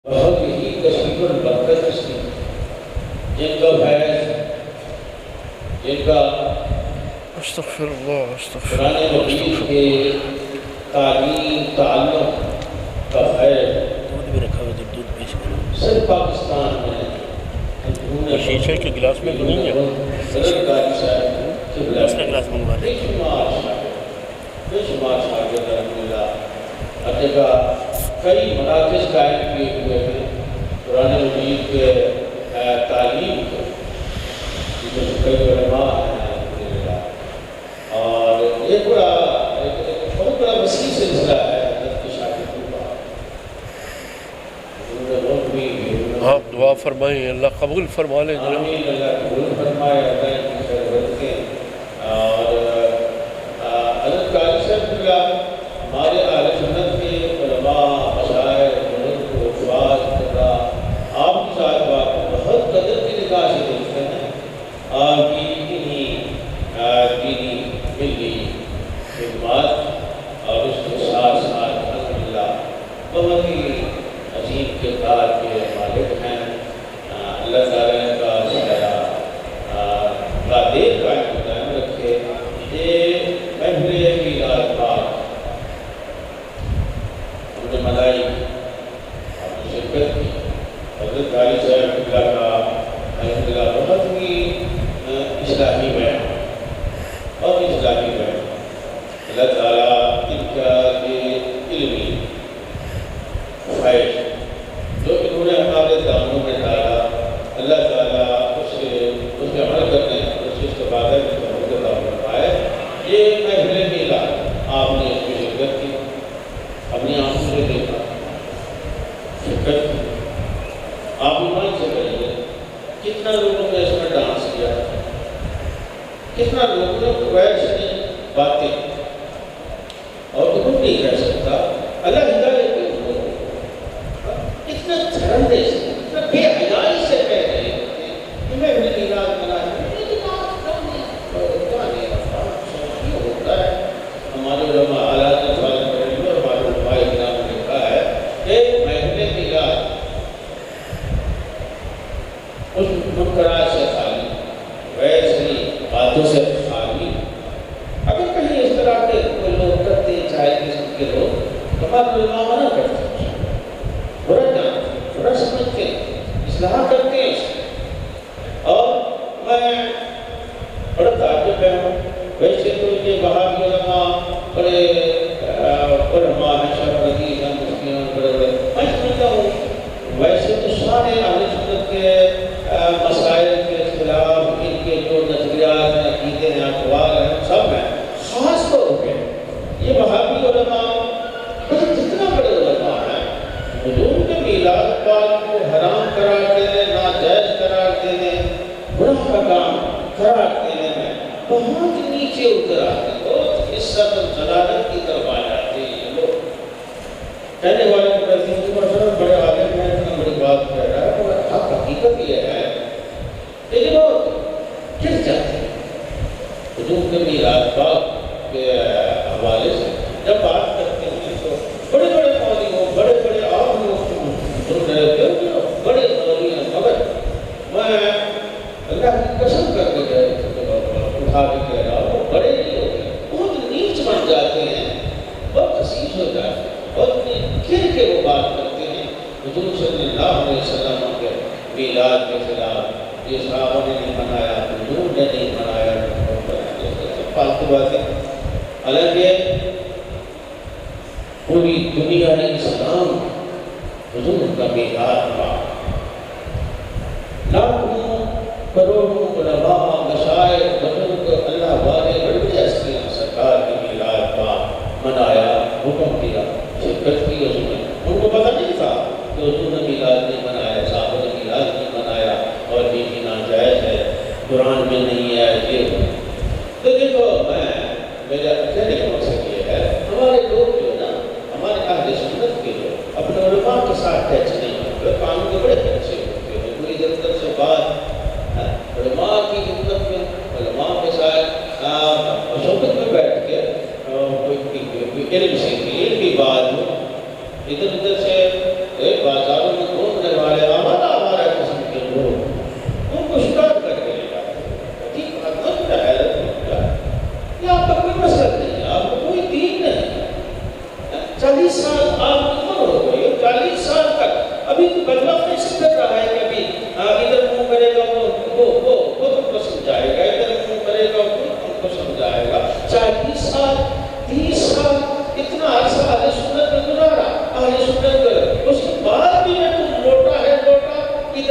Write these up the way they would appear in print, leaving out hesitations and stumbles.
بہت ہی کثیر البرکت اس کی، جن کا فیض، جن کا استغفر اللہ استغفر قرآن اللہ مجید استغفر کے تعلیم تعلق کا فیض دودھ بھی رکھا ہوا ہے، دودھ پیش کرو۔ صرف پاکستان میں وہ شیشے کے گلاس میں تو نہیں ہے، صدر قاری صاحب دوسرا گلاس منگوا بے لیں۔ شمار شاگرد الحمدللہ ہر جگہ کئی مراکز قائم کیے ہوئے ہیں قرآن مجید کے تعلیم کو، جس میں کئی علماء ہیں الحمدللہ، اور ایک بہت بڑا وسیع سلسلہ ہے حضرت کے شاگردوں کا۔ آپ دعا فرمائیں، اللہ قبول فرما لے جناب۔ آمین، اللہ قبول فرمائے، اللہ کی خیر برکتیں۔ اور حضرت قاری صاحب کا ہمارے اہل سنت کے علماء، مشائخ، بزرگ، حفاظ کرا آپ کی ذات بات کو بہت قدر کی نگاہ سے دیکھتے ہیں۔ آپ کی دینی ملی خدمات اور اس کے ساتھ ساتھ الحمدللہ بہت ہی عظیم کردار کے مالک ہیں۔ اللہ تعالیٰ کا سایہ قادر قائم رکھے۔ یہ محفل میلاد پاک ہم نے منائی، ہم نے شرکت کی۔ حضرت قاری صاحب کا الحمدللہ بہت ہی اصلاحی بیان، بہت اصلاحی بیان۔ اللہ تعالیٰ ان کا یہ علمی فیض جو انہوں نے ہمارے دامنوں میں ڈالا، اللہ تعالیٰ اس کے عمل کرنے، اس کے استفادہ میں بہت عطا فرمائے۔ یہ محفل میلاد آپ نے اس کی شرکت کی، اپنی آنکھوں سے دیکھا، شرکت کی۔ آپ ایمان سے کہیے کتنا لوگوں نے اس میں ڈانس کیا، کتنا لوگوں نے ویسے باتیں، اور تو کچھ نہیں کہہ سکتا اللہ ہدایت دے ان لوگوں کو۔ اتنا دھرندے سے، اتنا بے حیائی سے کہہ رہے ہیں کہ میں اپنی میلاد منائی۔ یہ ہوتا ہے، ہمارے علماء اعلیٰ اور ہمارے علماء اکرام نے لکھا ہے کہ محفل میلاد اس منکرات سے خالی، ویسے باتوں سے خالی۔ اگر کہیں اس طرح کے لوگ کرتے ہیں، چاہے قسم کے لوگ، تو ہمارے علماء منع کرتے ہیں، برا جانتے ہیں، برا سمجھتے ہیں، اصلاح کرتے ہیں اس کی۔ اور میں بڑا تعجب ہے، ویسے تو یہ وہابی علماء بڑے علماء ہیں، شیخ رضی ہیں، مفتی ہیں، بڑے بڑے، میں سمجھتا ہوں ویسے تو سارے اہل سنت کے مسائل کے خلاف ان کے جو نظریات ہیں، عقیدے ہیں، اقوال ہیں، سب ہیں۔ خاص طور پہ یہ وہابی علماء جتنا بڑے علماء ہیں، حضور کے میلاد پاک کو حرام قرار دینے، ناجائز قرار دینے، گناہ کا کام قرار دینے میں بہت نیچے اتر آتے ہیں، بہت عزت اور جلالت کی طرف آ جاتے ہیں یہ لوگ۔ کہنے والے کو کہتے ہیں کہ مثلا بڑے عالم ہیں، اتنا بڑی بات کہہ رہا ہے، اور حق حقیقت یہ ہے، لیکن وہ گر جاتے ہیں حضور کے میلاد پاک کے حوالے سے جب بات کرتے ہیں تو بڑے بڑے مولوی ہوں، بڑے بڑے عام لوگ سن رہے ہوتے ہیں، بڑے مولوی ہیں، مگر میں اللہ کی قسم کر کے اٹھا کے کہہ رہا ہوں، بڑے نہیں ہوتے، بہت نیچ بن جاتے ہیں، بہت حسیس ہو جاتے ہیں، بہت گر کے وہ بات کرتے ہیں حضور صلی اللہ علیہ وسلم کے میلاد کے خلاف۔ یہ صحابہ نے نہیں منایا، حضور نے نہیں منایا، فالتو باتیں۔ حالانکہ پوری دنیا اسلام حضور کا میلاد تھا، لاکھوں کروڑوں علماء، مشائخ، بزرگ، اللہ والے، بڑی بڑی ہستیاں سرکار کے میلاد پاک منایا، حکم دیا، شرکت کی اس میں۔ ان کو پتہ نہیں تھا کہ حضور نے میلاد نہیں منایا، صحابہ نے میلاد نہیں منایا، اور یہ ناجائز ہے، قرآن میں نہیں ہے، یہ ہے۔ تو دیکھو، میرا کہنے کا مقصد یہ ہے، ہمارے لوگ جو ہے نا، ہمارے اہل سنت کے لوگ اپنے علماء کے ساتھ ٹچ نہیں ہوتے، قانون کے بڑے اچھے ہوتے ہیں، کوئی ادھر ادھر سے بات، علماء کی خدمت میں، علماء کے ساتھ صحبت میں بیٹھ کے کوئی علم سیکھی، علم کی بات ہو، ادھر ادھر سے بازاروں میں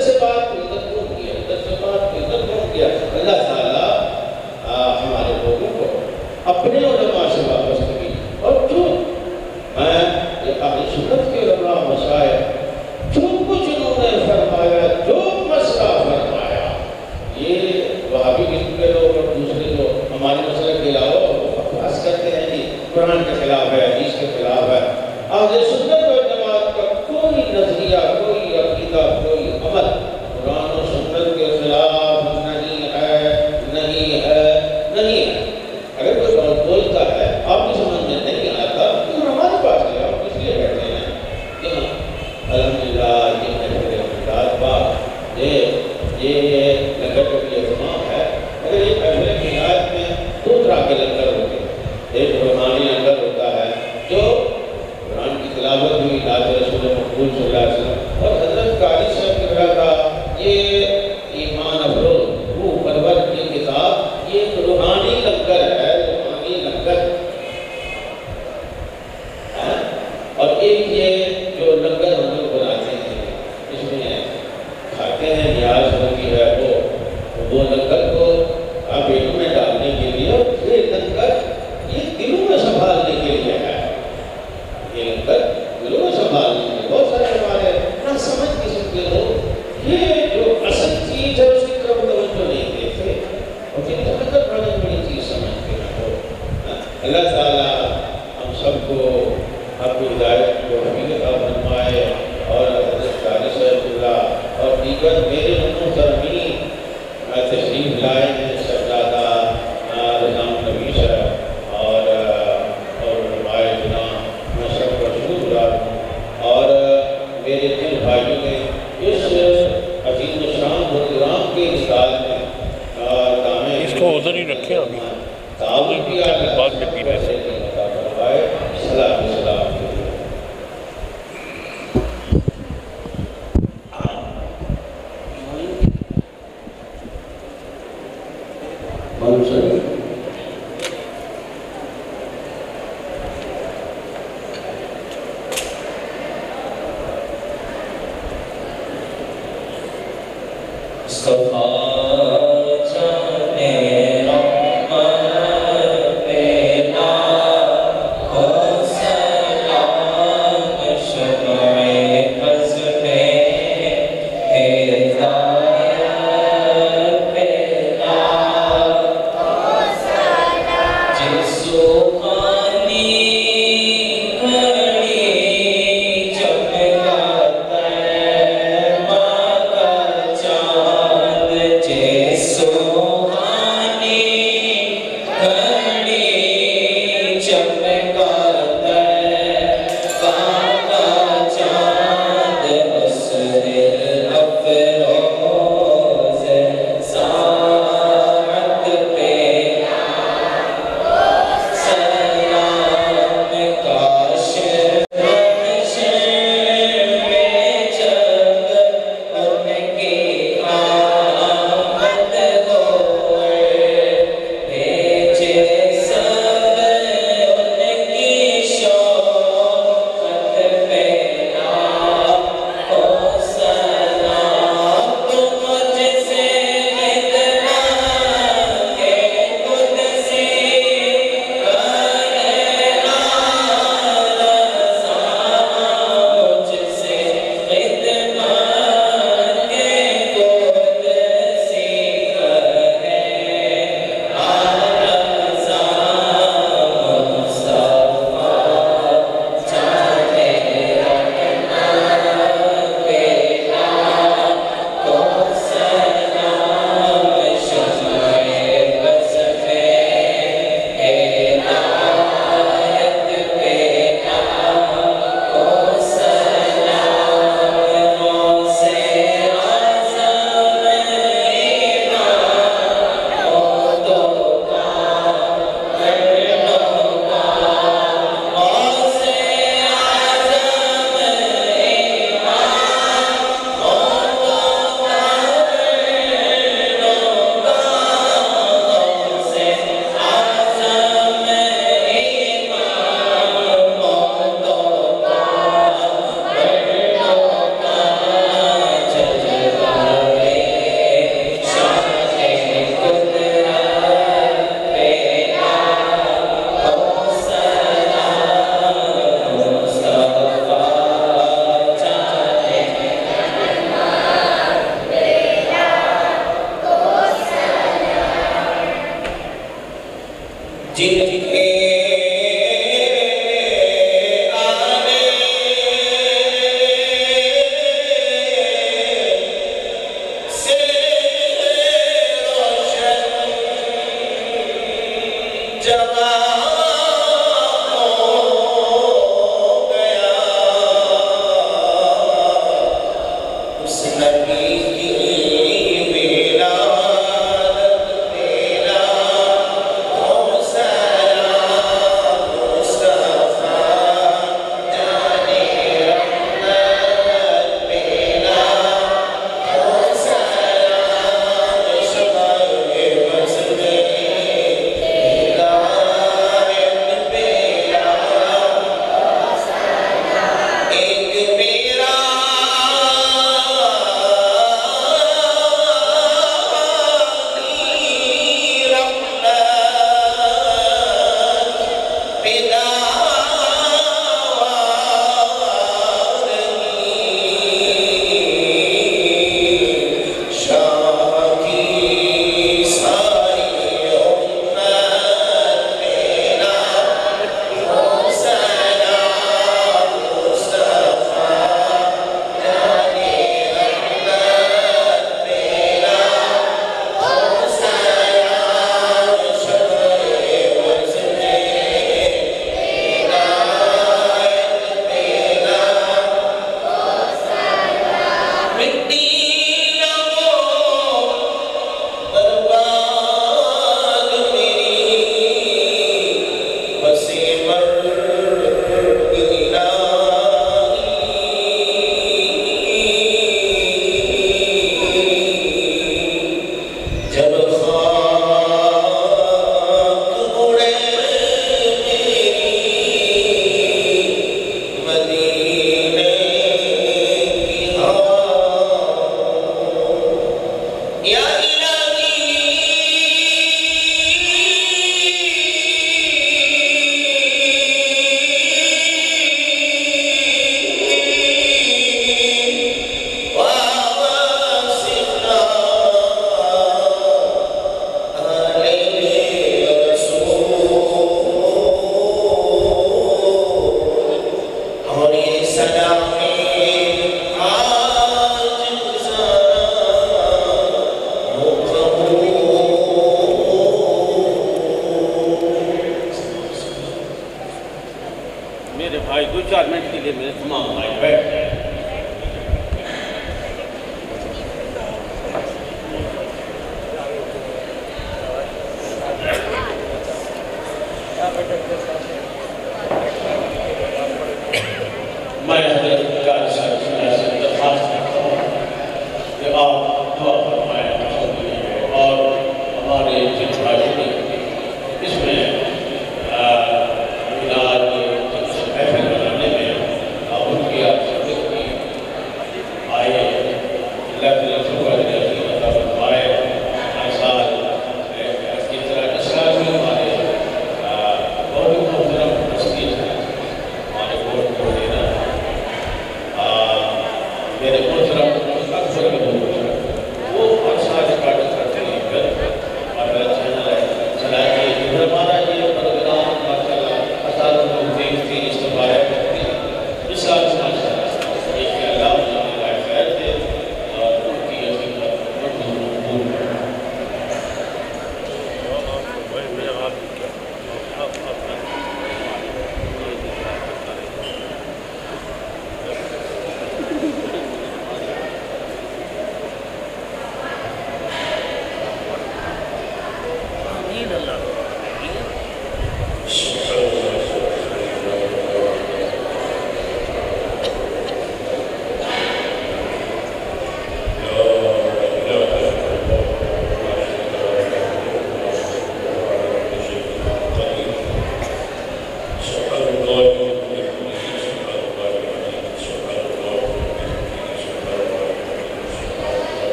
ادھر سے بات کو ادھر کیوں کیا، ادھر سے بات کو ادھر کیوں کیا؟ اللہ تعالیٰ ہمارے لوگوں کو اپنے علماء سے واپس کی، اور جو میں یہ اہل سنت کے علماء مشائخ جو کچھ انہوں نے فرمایا، جو مسئلہ فرمایا، یہ وہابی قسم کے لوگ اور دوسرے جو ہمارے مسئلے کے علاوہ وہ بکواس کرتے ہیں کہ قرآن کے خلاف ہے، حدیث کے خلاف ہے۔ اہل سنت و جماعت کا کوئی نظریہ، کوئی عقیدہ، کوئی عمل قرآن و سنت کے خلاف نہیں ہے، نہیں ہے، نہیں ہے۔ اگر کوئی بات بولتا ہے آپ کی سمجھ میں نہیں آتا تو ہمارے پاس ہے، آپ اس لیے بیٹھے ہیں یہاں الحمدللہ۔ یہ محفل امداد باغ یہ لنگر کا بھی اہتمام ہے، مگر یہ محفل امداد میں دو طرح کے لنگر ہوتے ہیں۔ ایک روحانی لنگر ہوتا ہے جو قرآن کی تلاوت ہوئی، نعت رسول مقبول صلی اللہ علیہ وسلم اور حضرت قاری صاحب کی طرح کا یہ ایمان افروز روح پرور کی کتاب، یہ ایک روحانی لنگر ہے، روحانی لنگر۔ اور ایک یہ جو لنگر ہم لوگ بناتے ہیں، اس میں کھاتے ہیں، نیاز ہوتی ہے، وہ لنگر کو پیٹوں میں ڈالنے کے لیے، اور یہ لنگر یہ دلوں میں سنبھالنے کے لیے ہے۔ یہ لنگر دلوں میں سنبھالنے کے لیے بہت سارے ہمارے نہ سمجھ قسم کے لوگ یہ جو اصل چیز ہے اس کی طرف توجہ نہیں دیتے، اور پھر لنگر بڑی بڑی چیز سمجھتے ہیں۔ تو اللہ تعالیٰ ہم سب کو آپ کو ہدایت کو حقیقت فرمائے، اور حضرت قاری صاحب اللہ اور دیگر میرے محترمین تشریف لائے ہیں، شہزادہ نظام نبی صاحب اور علمائے جناب، میں سب کا شکر گزار ہوں، اور میرے جن بھائیوں نے اس عظیم الشان پروگرام کے مثال میں اس کو ادھر ہی رکھیں، ابھی تعاون کیا ہے، بعد میں پینے سے سلام سلام۔ چاند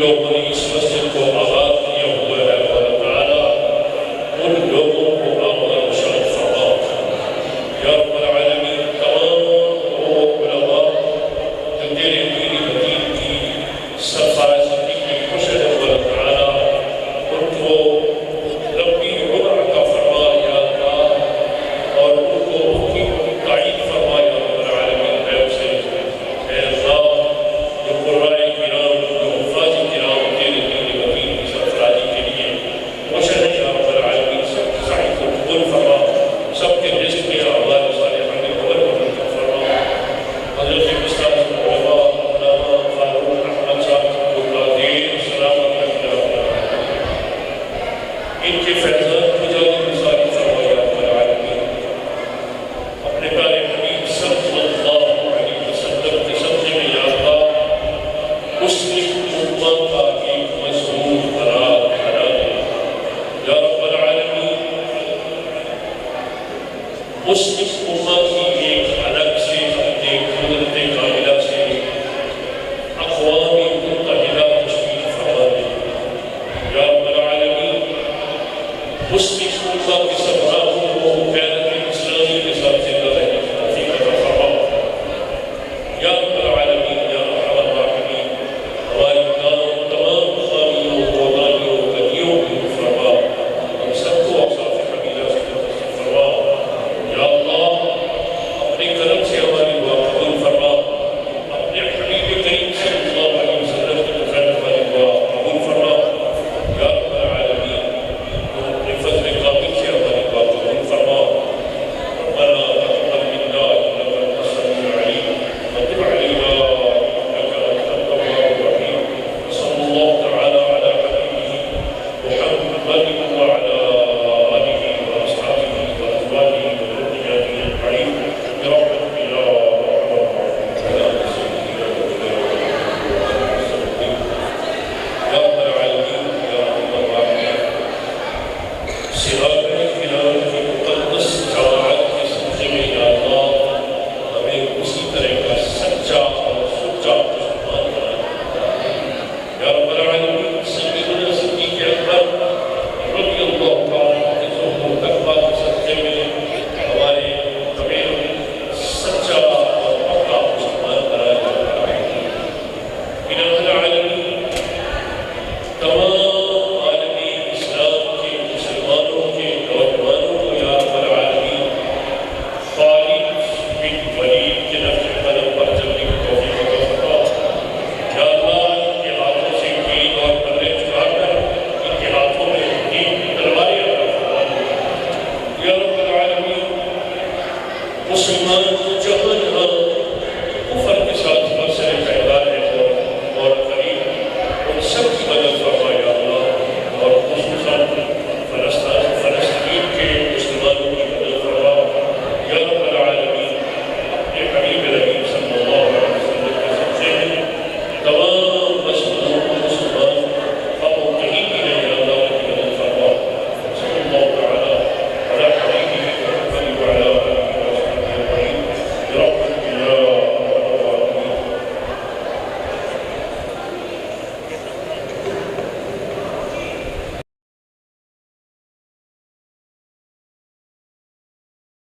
لوگوں نے اس مسجد کو آباد